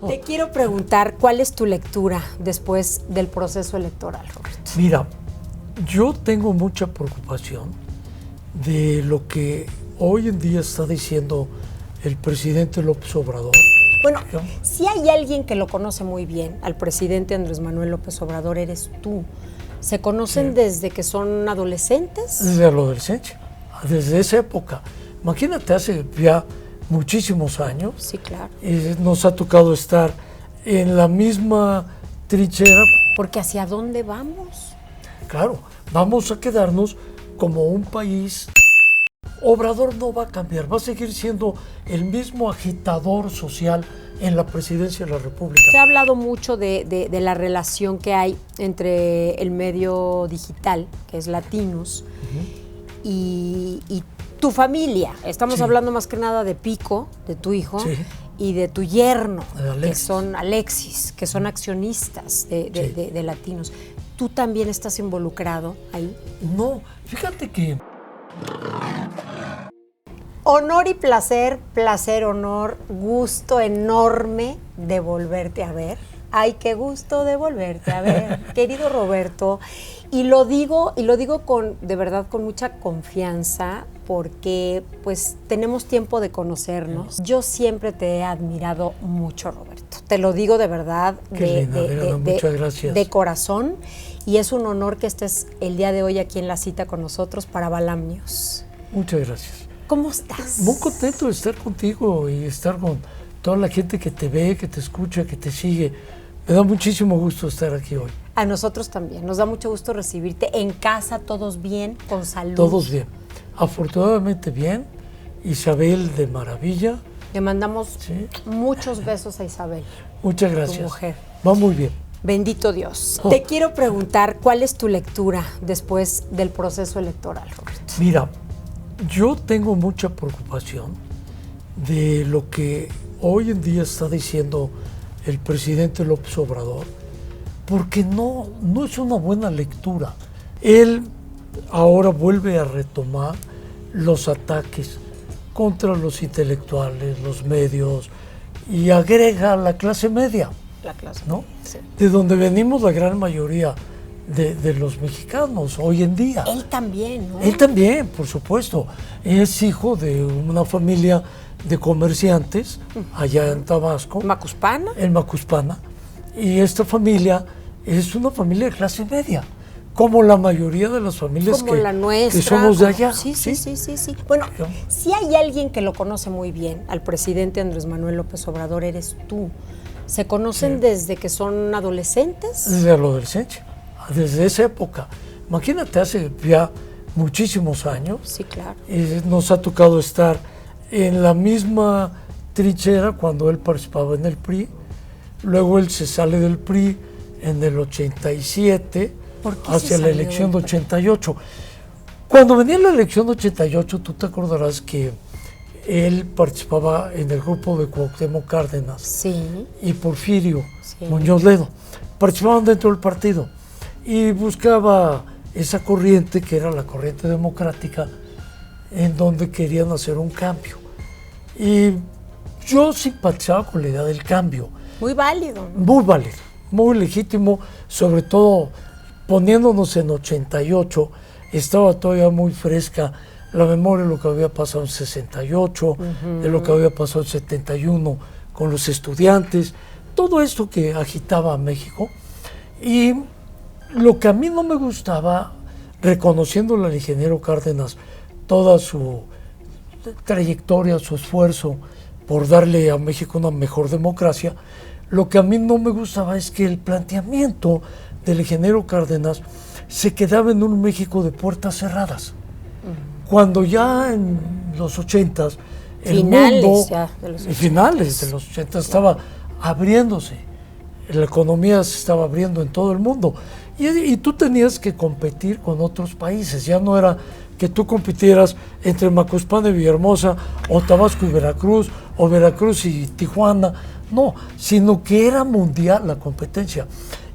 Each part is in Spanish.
Te quiero preguntar, ¿cuál es tu lectura después del proceso electoral, Roberto? Mira, yo tengo mucha preocupación de lo que hoy en día está diciendo el presidente López Obrador. Bueno, si hay alguien que lo conoce muy bien, al presidente Andrés Manuel López Obrador, eres tú. ¿Se conocen desde que son adolescentes? Desde la adolescencia, desde esa época. Imagínate, hace ya muchísimos años. Sí, claro. Nos ha tocado estar en la misma trinchera. Porque ¿hacia dónde vamos? Claro, vamos a quedarnos como un país. Obrador no va a cambiar, va a seguir siendo el mismo agitador social en la presidencia de la República. Se ha hablado mucho de la relación que hay entre el medio digital, que es Latinos, y tu familia. Estamos hablando más que nada de Pico, de tu hijo, y de tu yerno, que son Alexis, que son accionistas de Latinos. ¿Tú también estás involucrado ahí? No, fíjate que... Honor y placer, placer, honor, gusto enorme de volverte a ver. Ay, qué gusto de volverte a ver, querido Roberto. Y lo digo con, de verdad, con mucha confianza, porque pues tenemos tiempo de conocernos. Yo siempre te he admirado mucho, Roberto. Te lo digo de verdad, muchas gracias. De corazón. Y es un honor que estés el día de hoy aquí en la cita con nosotros para Balam News. Muchas gracias. ¿Cómo estás? Muy contento de estar contigo y estar con toda la gente que te ve, que te escucha, que te sigue. Me da muchísimo gusto estar aquí hoy. A nosotros también. Nos da mucho gusto recibirte en casa, todos bien, con salud. Todos bien. Afortunadamente bien. Isabel de maravilla. Le mandamos muchos besos a Isabel. Muchas gracias. Tu mujer. Va muy bien. Bendito Dios. Te quiero preguntar, ¿cuál es tu lectura después del proceso electoral, Roberto? Mira, yo tengo mucha preocupación de lo que hoy en día está diciendo el presidente López Obrador, porque no es una buena lectura. Él ahora vuelve a retomar los ataques contra los intelectuales, los medios, y agrega a la clase media. La clase, ¿no? Sí. De donde venimos la gran mayoría de los mexicanos hoy en día. Él también, ¿no? Él también, por supuesto. Es hijo de una familia de comerciantes allá en Tabasco. ¿Macuspana? En Macuspana. Y esta familia es una familia de clase media, como la mayoría de las familias como la nuestra, que somos de allá. Sí. Bueno, si hay alguien que lo conoce muy bien, al presidente Andrés Manuel López Obrador, eres tú. ¿Se conocen desde que son adolescentes? Desde la adolescencia, desde esa época. Imagínate, hace ya muchísimos años. Sí, claro. Nos ha tocado estar en la misma trinchera cuando él participaba en el PRI. Luego él se sale del PRI en el 87 hacia la elección de 88. Cuando venía la elección de 88, tú te acordarás que él participaba en el grupo de Cuauhtémoc Cárdenas y Porfirio Muñoz Ledo. Participaban dentro del partido y buscaba esa corriente que era la corriente democrática, en donde querían hacer un cambio. Y yo simpatizaba con la idea del cambio. Muy válido. Muy válido, muy legítimo, sobre todo poniéndonos en 88, estaba todavía muy fresca la memoria de lo que había pasado en 68, de lo que había pasado en 71 con los estudiantes, todo esto que agitaba a México. Y lo que a mí no me gustaba, reconociéndole al ingeniero Cárdenas toda su trayectoria, su esfuerzo por darle a México una mejor democracia, lo que a mí no me gustaba es que el planteamiento del ingeniero Cárdenas se quedaba en un México de puertas cerradas. Cuando ya en los 80s, el mundo, finales de los 80 estaba abriéndose, la economía se estaba abriendo en todo el mundo y tú tenías que competir con otros países, ya no era que tú compitieras entre Macuspana y Villahermosa, o Tabasco y Veracruz, o Veracruz y Tijuana, no, sino que era mundial la competencia.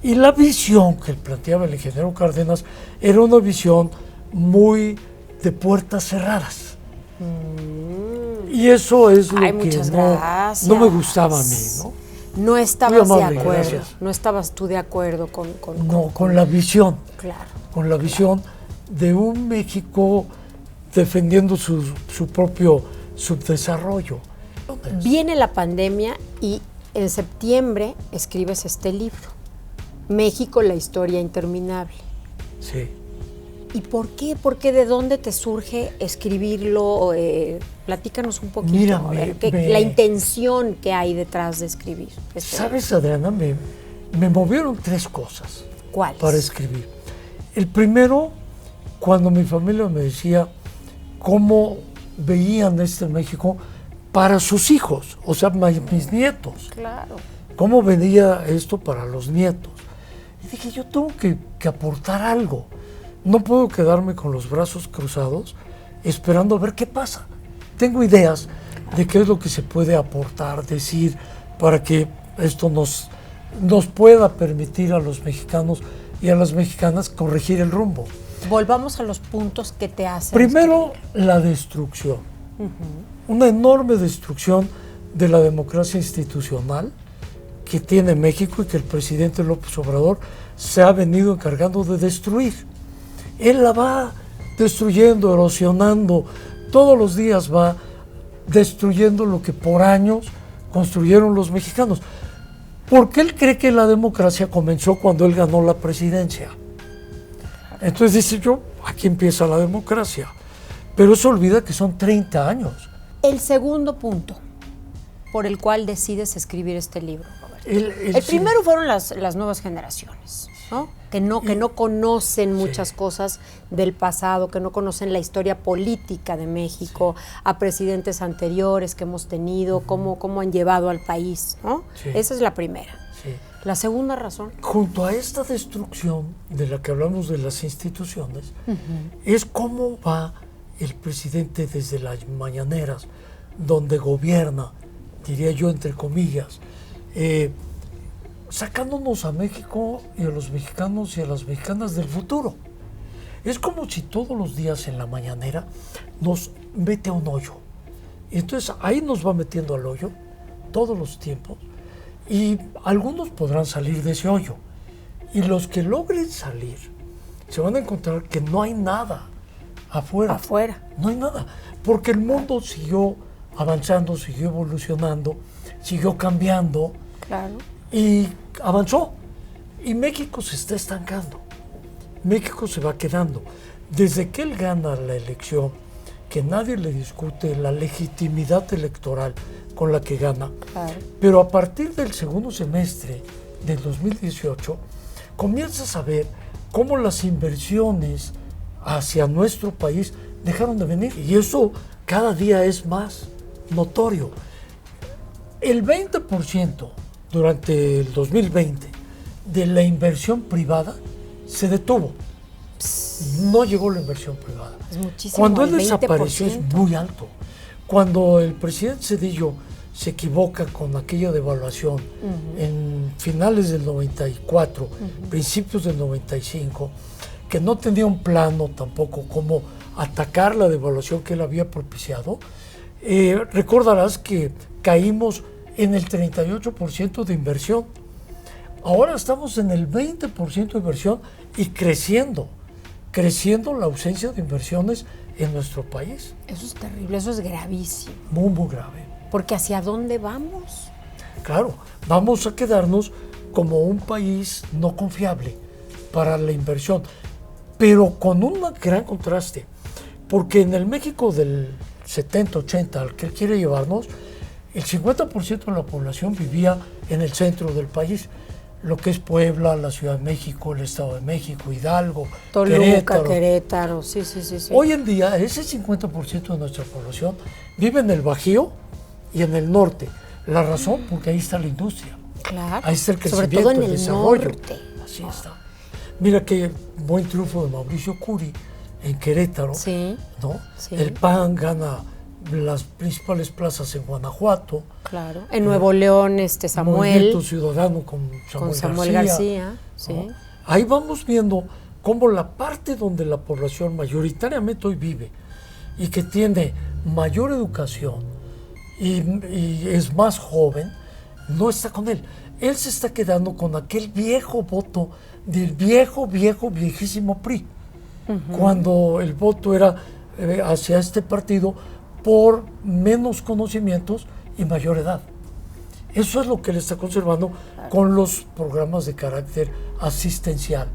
Y la visión que planteaba el ingeniero Cárdenas era una visión muy de puertas cerradas. Y eso es lo que no me gustaba a mí, ¿no? No estabas Muy amable, de acuerdo, gracias. no estabas tú de acuerdo con la visión. Claro. Con la visión de un México defendiendo su propio subdesarrollo. Viene la pandemia y en septiembre escribes este libro, México, la historia interminable. Sí. ¿Y por qué? ¿Por qué? ¿De dónde te surge escribirlo? Platícanos un poquito. Mira, a ver, la intención que hay detrás de escribir. ¿Sabes, Adriana? Me movieron 3 cosas. ¿Cuáles? Para escribir. El primero, cuando mi familia me decía cómo veían este México para sus hijos, o sea, mis nietos. Claro. ¿Cómo venía esto para los nietos? Y dije, yo tengo que aportar algo. No puedo quedarme con los brazos cruzados esperando a ver qué pasa. Tengo ideas de qué es lo que se puede aportar, decir, para que esto nos pueda permitir a los mexicanos y a las mexicanas corregir el rumbo. Volvamos a los puntos que te hacen. Primero, la destrucción. Una enorme destrucción de la democracia institucional que tiene México y que el presidente López Obrador se ha venido encargando de destruir. Él la va destruyendo, erosionando, todos los días va destruyendo lo que por años construyeron los mexicanos. Porque él cree que la democracia comenzó cuando él ganó la presidencia. Entonces dice yo, aquí empieza la democracia. Pero se olvida que son 30 años. El segundo punto por el cual decides escribir este libro, Roberto. El primero fueron las nuevas generaciones, ¿no? Que no conocen muchas cosas del pasado, que no conocen la historia política de México, a presidentes anteriores que hemos tenido, cómo han llevado al país, ¿no? Sí. Esa es la primera. Sí. La segunda razón. Junto a esta destrucción de la que hablamos de las instituciones, es cómo va el presidente desde las mañaneras, donde gobierna, diría yo entre comillas, sacándonos a México y a los mexicanos y a las mexicanas del futuro. Es como si todos los días en la mañanera nos mete a un hoyo. Y entonces ahí nos va metiendo al hoyo todos los tiempos y algunos podrán salir de ese hoyo. Y los que logren salir se van a encontrar que no hay nada afuera. No hay nada. Porque el mundo siguió avanzando, siguió evolucionando, siguió cambiando. Claro. Y avanzó. Y México se está estancando. México se va quedando. Desde que él gana la elección, que nadie le discute la legitimidad electoral con la que gana, Claro. pero a partir del segundo semestre del 2018, comienzas a ver cómo las inversiones hacia nuestro país dejaron de venir. Y eso cada día es más notorio. El 20% durante el 2020 de la inversión privada se detuvo. No llegó la inversión privada. Es muchísimo. Cuando él el desapareció 20%. es muy alto. Cuando el presidente Zedillo se equivoca con aquella devaluación en finales del 94, principios del 95, que no tenía un plano tampoco cómo atacar la devaluación que él había propiciado, recordarás que caímos en el 38% de inversión. Ahora estamos en el 20% de inversión y creciendo la ausencia de inversiones en nuestro país. Eso es terrible, eso es gravísimo. Muy, muy grave. Porque ¿hacia dónde vamos? Claro, vamos a quedarnos como un país no confiable para la inversión, pero con un gran contraste, porque en el México del 70-80 al que él quiere llevarnos, el 50% de la población vivía en el centro del país, lo que es Puebla, la Ciudad de México, el Estado de México, Hidalgo, Toluca, Querétaro, sí. Hoy en día ese 50% de nuestra población vive en el Bajío y en el norte. La razón, porque ahí está la industria. Claro. Ahí está el Sobre crecimiento, todo en el el desarrollo. norte. Así está. Mira qué buen triunfo de Mauricio Curi en Querétaro. Sí. ¿No? Sí. El PAN gana las principales plazas en Guanajuato. Claro. En Nuevo León, Samuel. Movimiento Ciudadano con Samuel García. Sí. ¿No? Ahí vamos viendo cómo la parte donde la población mayoritariamente hoy vive y que tiene mayor educación y es más joven, no está con él. Él se está quedando con aquel viejo voto del viejísimo PRI, cuando el voto era hacia este partido por menos conocimientos y mayor edad. Eso es lo que él está conservando con los programas de carácter asistencial,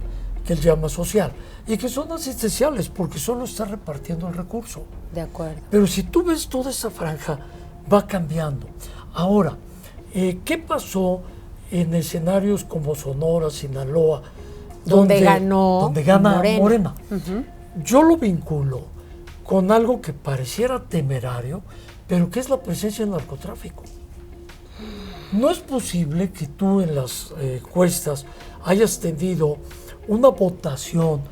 que él llama social, y que son asistenciales porque solo está repartiendo el recurso. De acuerdo. Pero si tú ves toda esa franja, va cambiando. Ahora, ¿qué pasó en escenarios como Sonora, Sinaloa, donde gana Morena? Yo lo vinculo con algo que pareciera temerario, pero que es la presencia del narcotráfico. No es posible que tú en las encuestas hayas tenido una votación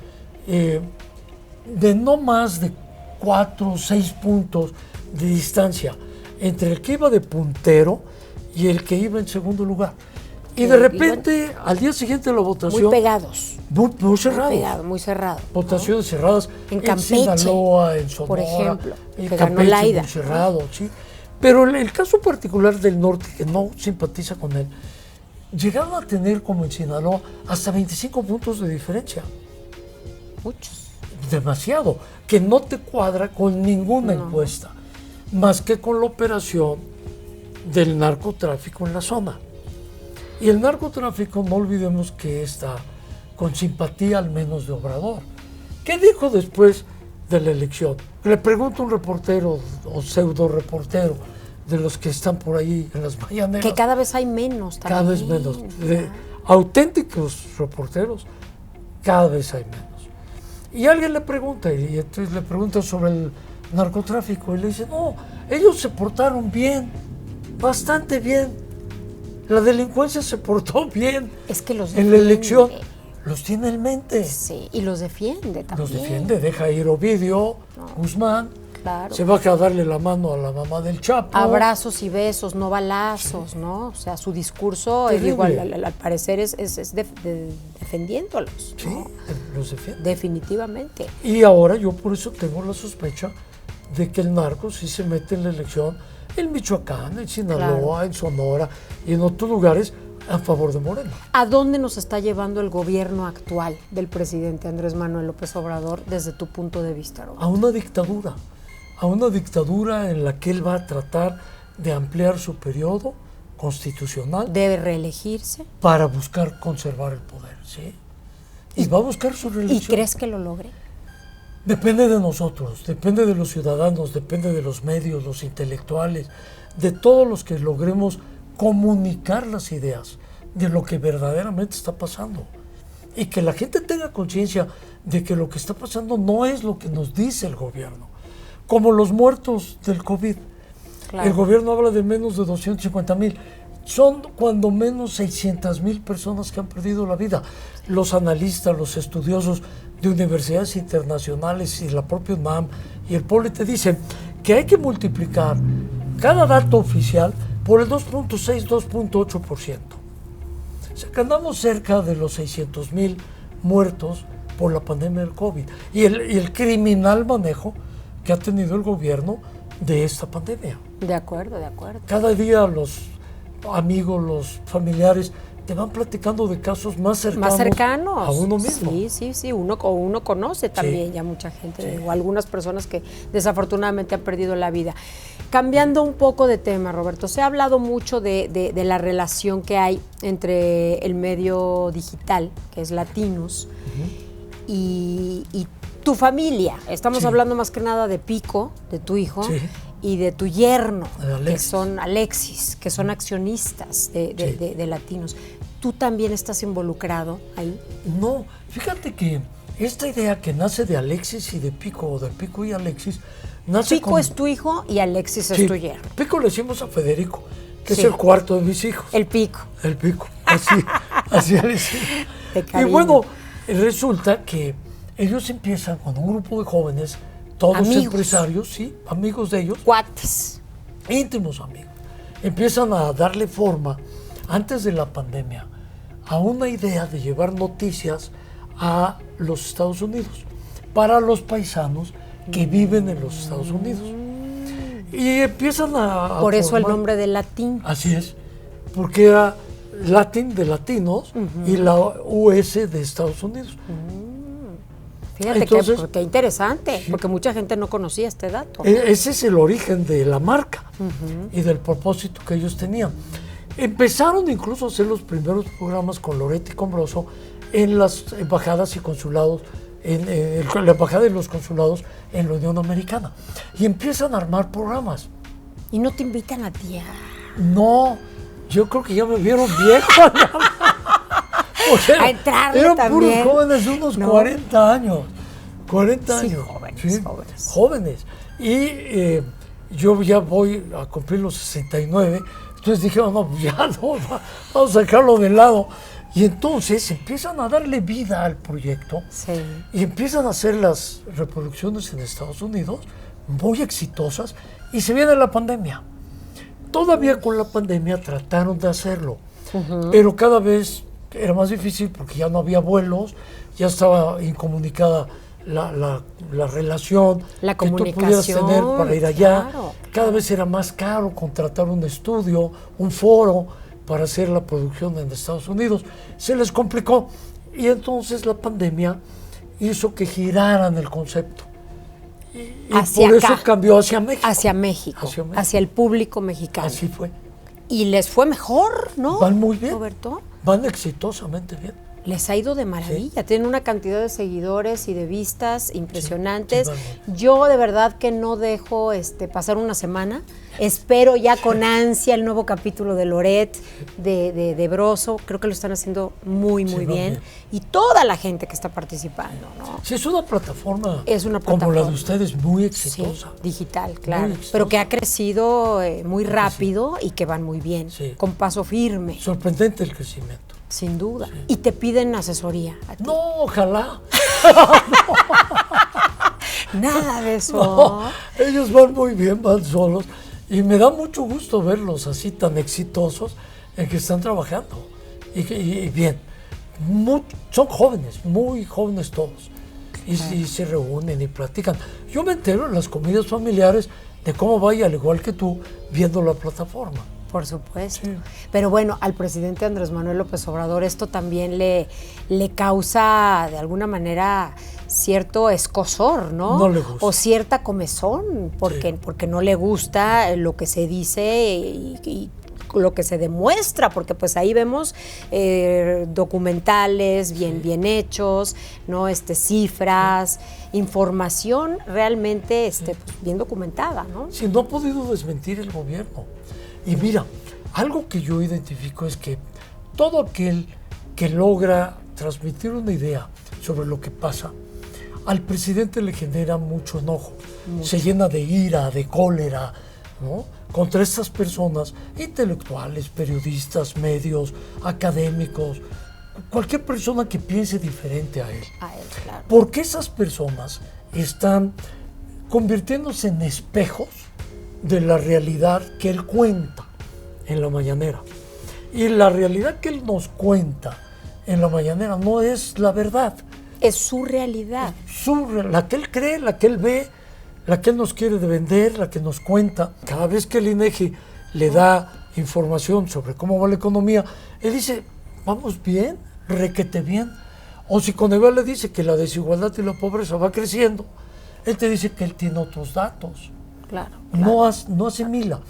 de no más de 4 o 6 puntos de distancia entre el que iba de puntero y el que iba en segundo lugar. Y de repente, al día siguiente de la votación... Muy pegados. Muy cerrados. Muy cerrado. Votaciones cerradas en Campeche, Sinaloa, en Sonora, por ejemplo, en que Campeche, ganó Laida. muy cerrado, sí. Pero el caso particular del norte, que no simpatiza con él, llegaron a tener, como en Sinaloa, hasta 25 puntos de diferencia. Muchos. Demasiado, que no te cuadra con ninguna encuesta, más que con la operación del narcotráfico en la zona. Y el narcotráfico, no olvidemos que está con simpatía al menos de Obrador. ¿Qué dijo después de la elección? Le pregunto a un reportero o pseudo reportero de los que están por ahí en las mañaneras. Que cada vez hay menos también. Cada vez menos. De auténticos reporteros, cada vez hay menos. Y alguien le pregunta, y entonces le pregunta sobre el narcotráfico, y le dice, no, ellos se portaron bien, bastante bien. La delincuencia se portó bien. Es que los en la elección. Los tiene en mente. Sí, y los defiende también. Los defiende, deja ir Ovidio Guzmán. Claro. Se va a darle la mano a la mamá del Chapo. Abrazos y besos, no balazos, ¿no? O sea, su discurso, digo, al parecer es defendiéndolos. Sí, ¿no? Los defiende. Definitivamente. Y ahora yo por eso tengo la sospecha de que el narco sí se mete en la elección en Michoacán, en Sinaloa, en Sonora y en otros lugares a favor de Morena. ¿A dónde nos está llevando el gobierno actual del presidente Andrés Manuel López Obrador desde tu punto de vista, Roberto? A una dictadura en la que él va a tratar de ampliar su periodo constitucional. ¿Debe reelegirse? Para buscar conservar el poder, ¿sí? Y va a buscar su reelección. ¿Y crees que lo logre? Depende de nosotros, depende de los ciudadanos, depende de los medios, los intelectuales, de todos los que logremos comunicar las ideas de lo que verdaderamente está pasando. Y que la gente tenga conciencia de que lo que está pasando no es lo que nos dice el gobierno. Como los muertos del COVID. Claro. El gobierno habla de menos de 250,000. Son cuando menos 600,000 personas que han perdido la vida. Los analistas, los estudiosos de universidades internacionales y la propia UNAM y el POLE te dicen que hay que multiplicar cada dato oficial por el 2.6, 2.8%. O sea, que andamos cerca de los 600,000 muertos por la pandemia del COVID y el criminal manejo que ha tenido el gobierno de esta pandemia. De acuerdo, de acuerdo. Cada día los amigos, los familiares te van platicando de casos más cercanos a uno mismo. Sí, uno conoce también ya mucha gente, o algunas personas que desafortunadamente han perdido la vida. Cambiando un poco de tema, Roberto, se ha hablado mucho de la relación que hay entre el medio digital, que es Latinos, y tu familia. Estamos hablando más que nada de Pico, de tu hijo, y de tu yerno, Alexis, que son accionistas de Latinos. ¿Tú también estás involucrado ahí? No, fíjate que esta idea que nace de Alexis y de Pico, o de Pico y Alexis, nace Pico es tu hijo y Alexis es tu yerno. Pico le decimos a Federico, que es el cuarto de mis hijos. El Pico. El Pico, así le decimos. Y bueno, resulta que ellos empiezan con un grupo de jóvenes, todos empresarios, amigos de ellos. Cuates. Íntimos amigos. Empiezan a darle forma, antes de la pandemia, a una idea de llevar noticias a los Estados Unidos, para los paisanos que viven en los Estados Unidos. Y empiezan a Por eso el nombre de Latín. Así es. porque era Latin de latinos y la US de Estados Unidos. Fíjate Entonces, qué interesante, porque mucha gente no conocía este dato. Ese es el origen de la marca y del propósito que ellos tenían. Empezaron incluso a hacer los primeros programas con Loretti y con Broso en las embajadas y consulados, en la embajada y los consulados en la Unión Americana. Y empiezan a armar programas. ¿Y no te invitan a ti? No, yo creo que ya me vieron viejo. O sea, A entrarle eran también. puros jóvenes de unos 40 años. 40 Sí, años. jóvenes. Y yo ya voy a cumplir los 69. Entonces dije, no, ya no, vamos a sacarlo de lado. Y entonces empiezan a darle vida al proyecto. Sí. Y empiezan a hacer las reproducciones en Estados Unidos, muy exitosas. Y se viene la pandemia. Todavía con la pandemia trataron de hacerlo. Pero cada vez era más difícil porque ya no había vuelos, ya estaba incomunicada la relación La que tú pudieras comunicación, tener para ir allá. claro. Cada vez era más caro contratar un estudio, un foro para hacer la producción en Estados Unidos. Se les complicó y entonces la pandemia hizo que giraran el concepto. Y por eso cambió hacia México. Hacia México, hacia el público mexicano. Así fue. Y les fue mejor, ¿no? Van muy bien. Roberto. Van exitosamente bien. Les ha ido de maravilla, Sí. tienen una cantidad de seguidores y de vistas impresionantes. Sí, van Yo de verdad que no dejo pasar una semana. Espero ya con ansia el nuevo capítulo de Loret, de Broso. Creo que lo están haciendo muy Sí, van bien. bien. Y toda la gente que está participando, ¿no? Sí, es una plataforma, Es una como la plataforma. de ustedes, muy Sí, exitosa. digital, claro. exitosa. Pero que ha crecido muy rápido y que van muy bien, Sí. con paso firme, Sorprendente el crecimiento. sin duda. Y te piden asesoría a ti. No, ojalá. Nada de eso. No, ellos van muy bien, van solos. Y me da mucho gusto verlos así tan exitosos en que están trabajando. Y bien. Son jóvenes, muy jóvenes todos. Y se reúnen y platican. Yo me entero en las comidas familiares de cómo vaya, al igual que tú, viendo la plataforma. Por supuesto. Sí. Pero bueno, al presidente Andrés Manuel López Obrador esto también le causa de alguna manera cierto escozor, ¿no? No le gusta. O cierta comezón, porque no le gusta lo que se dice y lo que se demuestra, porque pues ahí vemos documentales bien hechos, ¿no? Cifras, información realmente pues, bien documentada, ¿no? Sí, no ha podido desmentir el gobierno. Y mira, algo que yo identifico es que todo aquel que logra transmitir una idea sobre lo que pasa, al presidente le genera mucho enojo, se llena de ira, de cólera, ¿no? Contra estas personas, intelectuales, periodistas, medios, académicos, cualquier persona que piense diferente a él. A él, claro. Porque esas personas están convirtiéndose en espejos de la realidad que él cuenta en la mañanera. Y la realidad que él nos cuenta en la mañanera no es la verdad. Es su realidad. La que él cree, la que él ve, la que él nos quiere vender, la que nos cuenta. Cada vez que el INEGI le da información sobre cómo va la economía, él dice, vamos bien, requete bien. O si Coneval le dice que la desigualdad y la pobreza va creciendo, él te dice que él tiene otros datos. Claro. No asimila.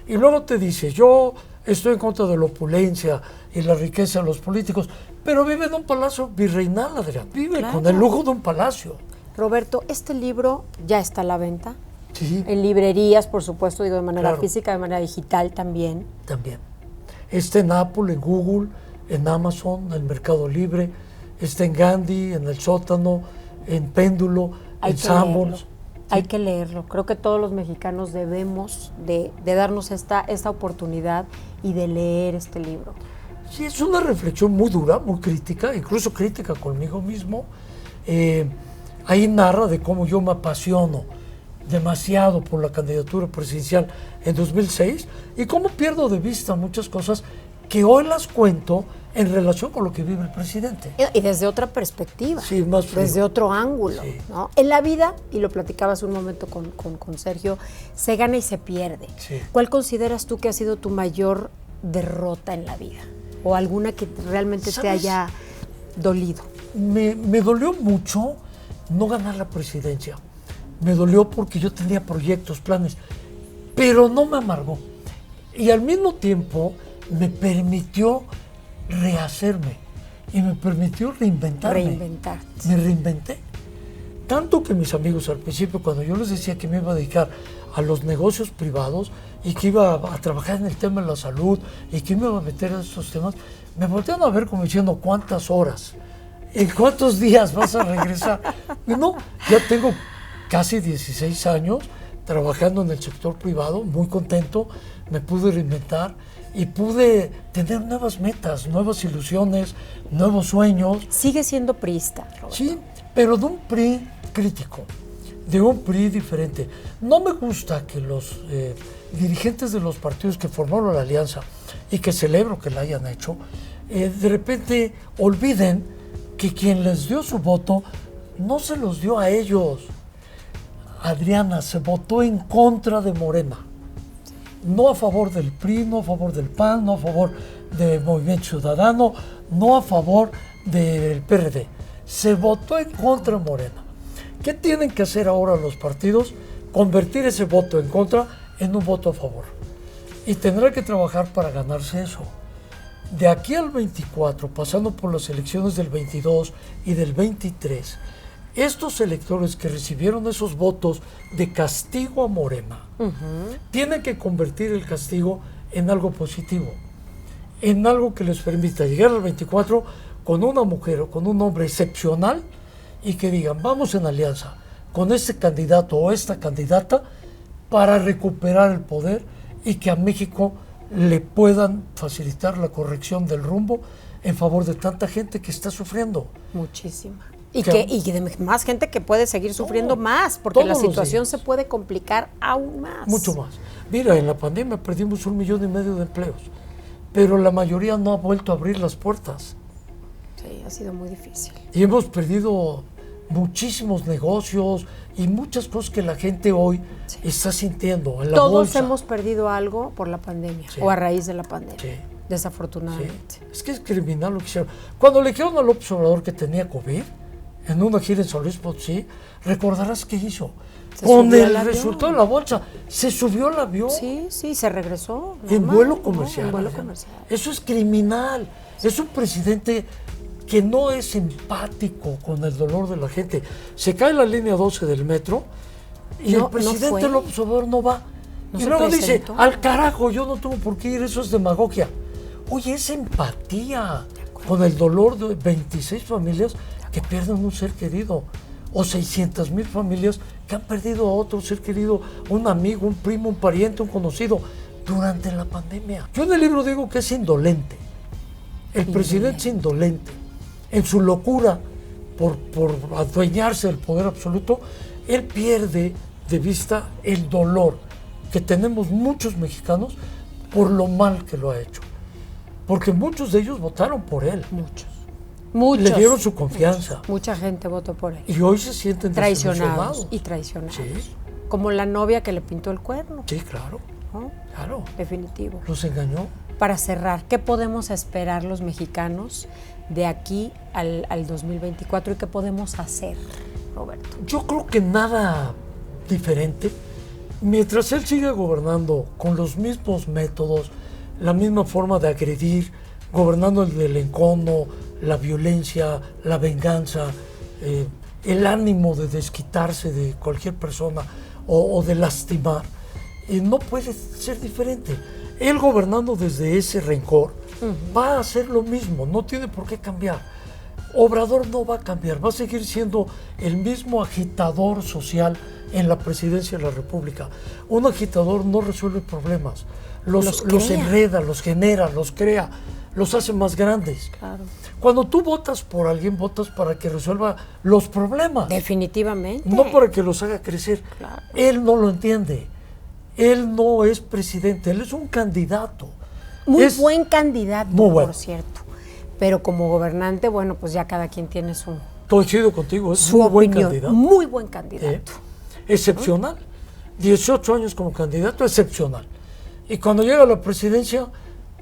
Y luego te dice, yo estoy en contra de la opulencia y la riqueza de los políticos, pero vive en un palacio virreinal, Adrián. Vive con el lujo de un palacio. Roberto, este libro ya está a la venta. Sí. En librerías, por supuesto, digo de manera Claro. física, de manera digital también. También. Está en Apple, en Google, en Amazon, en el Mercado Libre, está en Gandhi, en El Sótano, en Péndulo, Hay en que Sanborns. leerlo. Hay que leerlo. Creo que todos los mexicanos debemos de darnos esta oportunidad y de leer este libro. Sí, es una reflexión muy dura, muy crítica, incluso crítica conmigo mismo. Ahí narra de cómo yo me apasiono demasiado por la candidatura presidencial en 2006 y cómo pierdo de vista muchas cosas que hoy las cuento en relación con lo que vive el presidente. Y desde otra perspectiva, Sí, más frío. desde otro ángulo. Sí. ¿No? En la vida, y lo platicabas un momento con Sergio, se gana y se pierde. Sí. ¿Cuál consideras tú que ha sido tu mayor derrota en la vida? ¿O alguna que realmente te ¿Sabes? haya dolido? Me dolió mucho no ganar la presidencia. Me dolió porque yo tenía proyectos, planes, pero no me amargó. Y al mismo tiempo me permitió rehacerme y me permitió reinventarme. Reinventarte. Me reinventé. Tanto que mis amigos al principio, cuando yo les decía que me iba a dedicar a los negocios privados y que iba a trabajar en el tema de la salud y que me iba a meter en esos temas, me voltearon a ver como diciendo, ¿cuántas horas? ¿En cuántos días vas a regresar? Y no, ya tengo casi 16 años trabajando en el sector privado, muy contento, me pude reinventar y pude tener nuevas metas, nuevas ilusiones, nuevos sueños. Sigue siendo priista, Roberto. Sí, pero de un PRI crítico, de un PRI diferente. No me gusta que los dirigentes de los partidos que formaron la alianza y que celebro que la hayan hecho, de repente olviden que quien les dio su voto no se los dio a ellos. Adriana, se votó en contra de Morena, no a favor del PRI, no a favor del PAN, no a favor del Movimiento Ciudadano, no a favor del PRD. Se votó en contra de Morena. ¿Qué tienen que hacer ahora los partidos? Convertir ese voto en contra en un voto a favor. Y tendrán que trabajar para ganarse eso. De aquí al 24, pasando por las elecciones del 22 y del 23, estos electores que recibieron esos votos de castigo a Morena, tienen que convertir el castigo en algo positivo, en algo que les permita llegar al 24 con una mujer o con un hombre excepcional y que digan, vamos en alianza con este candidato o esta candidata para recuperar el poder y que a México le puedan facilitar la corrección del rumbo en favor de tanta gente que está sufriendo. Muchísima. Y de más gente que puede seguir sufriendo más, porque la situación se puede complicar aún más. Mucho más. Mira, en la pandemia perdimos 1,5 millones de empleos, pero la mayoría no ha vuelto a abrir las puertas. Sí, ha sido muy difícil. Y hemos perdido muchísimos negocios y muchas cosas que la gente hoy está sintiendo en la Todos bolsa. hemos perdido algo por la pandemia o a raíz de la pandemia, desafortunadamente. Sí. Es que es criminal lo que hicieron. Cuando le dijeron a López Obrador que tenía COVID, en una gira en San Luis Potosí, recordarás qué hizo. Con el resultado de la bolsa, se subió al avión. Sí, se regresó. En vuelo comercial. En vuelo comercial. Eso es criminal. Es un presidente que no es empático con el dolor de la gente. Se cae la línea 12 del metro y el presidente López Obrador no va. Y luego dice, al carajo, yo no tuve por qué ir, eso es demagogia. Oye, es empatía con el dolor de 26 familias que pierden un ser querido, o 600,000 familias que han perdido a otro ser querido, un amigo, un primo, un pariente, un conocido, durante la pandemia. Yo en el libro digo que es indolente. El presidente es indolente. En su locura por adueñarse del poder absoluto, él pierde de vista el dolor que tenemos muchos mexicanos por lo mal que lo ha hecho. Porque muchos de ellos votaron por él. Muchos. Le dieron su confianza. Mucha gente votó por él. Y hoy se sienten traicionados. Sí. Como la novia que le pintó el cuerno. Sí, claro. ¿No? Claro. Definitivo. Los engañó. Para cerrar, ¿qué podemos esperar los mexicanos de aquí al 2024 y qué podemos hacer, Roberto? Yo creo que nada diferente. Mientras él siga gobernando con los mismos métodos, la misma forma de agredir, gobernando el encono, la violencia, la venganza, el ánimo de desquitarse de cualquier persona o de lastimar, no puede ser diferente. Él gobernando desde ese rencor va a hacer lo mismo, no tiene por qué cambiar. Obrador no va a cambiar, va a seguir siendo el mismo agitador social en la presidencia de la República. Un agitador no resuelve problemas, los enreda, los genera, los crea, los hace más grandes. Claro. Cuando tú votas por alguien, votas para que resuelva los problemas. Definitivamente. No para que los haga crecer. Claro. Él no lo entiende. Él no es presidente, él es un candidato. Muy buen candidato, muy bueno, por cierto. Pero como gobernante, bueno, pues ya cada quien tiene su... Coincido contigo, es su muy buen opinión. candidato. Muy buen candidato. Excepcional. 18 años como candidato, excepcional. Y cuando llega a la presidencia,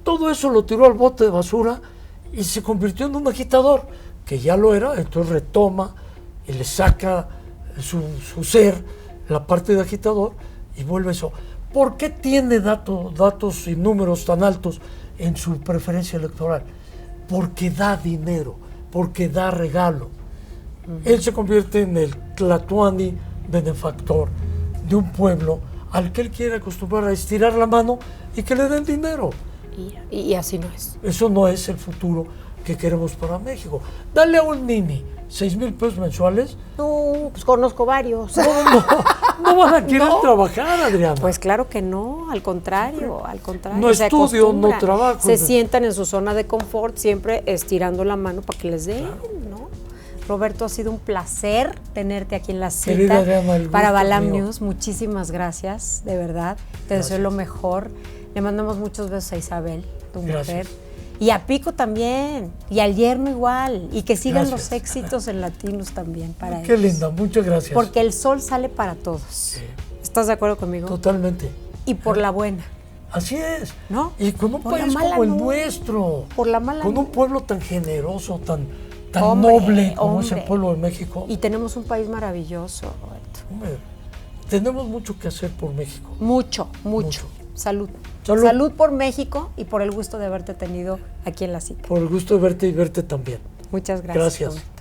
Todo eso lo tiró al bote de basura y se convirtió en un agitador, que ya lo era, entonces retoma y le saca su ser, la parte de agitador, y vuelve eso. ¿Por qué tiene datos y números tan altos en su preferencia electoral? Porque da dinero, porque da regalo. Él se convierte en el tlatoani benefactor de un pueblo al que él quiere acostumbrar a estirar la mano y que le den dinero. Y así no es. Eso no es el futuro que queremos para México. Dale a un nini 6,000 pesos mensuales. No, pues conozco varios. No van a querer trabajar, Adriana. Pues claro que no, al contrario. No se estudio, no acostumbran. trabajo. Se sientan en su zona de confort, siempre estirando la mano para que les den, ¿no? Roberto, ha sido un placer tenerte aquí en la cita. Querida Adriana, el para gusto es Balam mío. News. Muchísimas gracias, de verdad. Te deseo lo mejor. Le mandamos muchos besos a Isabel, tu mujer. Y a Pico también, y al yerno igual, y que sigan los éxitos en Latinos también para ellos. Qué linda, muchas gracias. Porque el sol sale para todos. Sí. ¿Estás de acuerdo conmigo? Totalmente. Y por la buena. Así es. ¿No? Y con un Por la país mala como el no. nuestro. Por la mala Con no. un pueblo tan generoso, tan Hombre, noble como es el hombre. pueblo de México. Y tenemos un país maravilloso, Roberto. Hombre, tenemos mucho que hacer por México. Mucho. Salud. Salud. Salud por México y por el gusto de haberte tenido aquí en la cita. Por el gusto de verte y verte también. Muchas gracias. Gracias. Roberto.